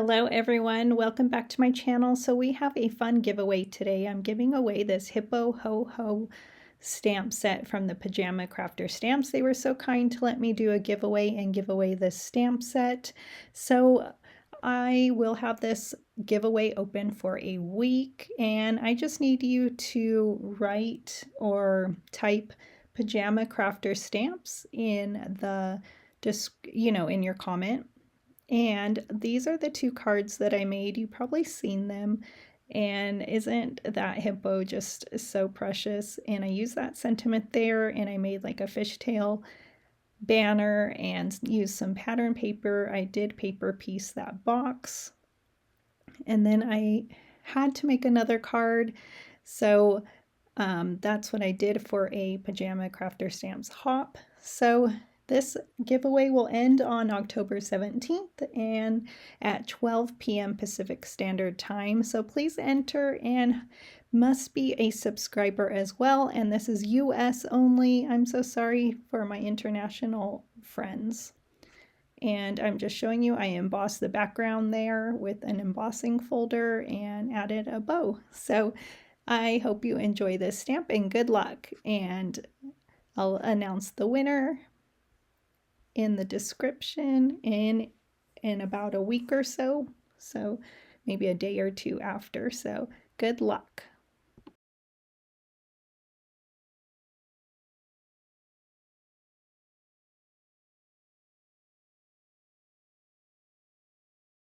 Hello everyone, welcome back to my channel. So we have a fun giveaway today. I'm giving away this Hippo Ho Ho stamp set from the Pajama Crafter Stamps. They were so kind to let me do a giveaway and give away this stamp set. So I will have this giveaway open for a week, and I just need you to write or type Pajama Crafter Stamps in the in your comment. And these are the two cards that I made. You've probably seen them. And isn't that hippo just so precious? And I used that sentiment there, and I made like a fishtail banner and used some pattern paper. I did paper piece that box. And then I had to make another card. So that's what I did for a Pajama Crafter Stamps hop. So this giveaway will end on October 17th and at 12 p.m. Pacific Standard Time. So please enter, and must be a subscriber as well. And this is US only. I'm so sorry for my international friends. And I'm just showing you, I embossed the background there with an embossing folder and added a bow. So I hope you enjoy this stamp and good luck. And I'll announce the winner in the description in about a week or so. So maybe a day or two after. So good luck.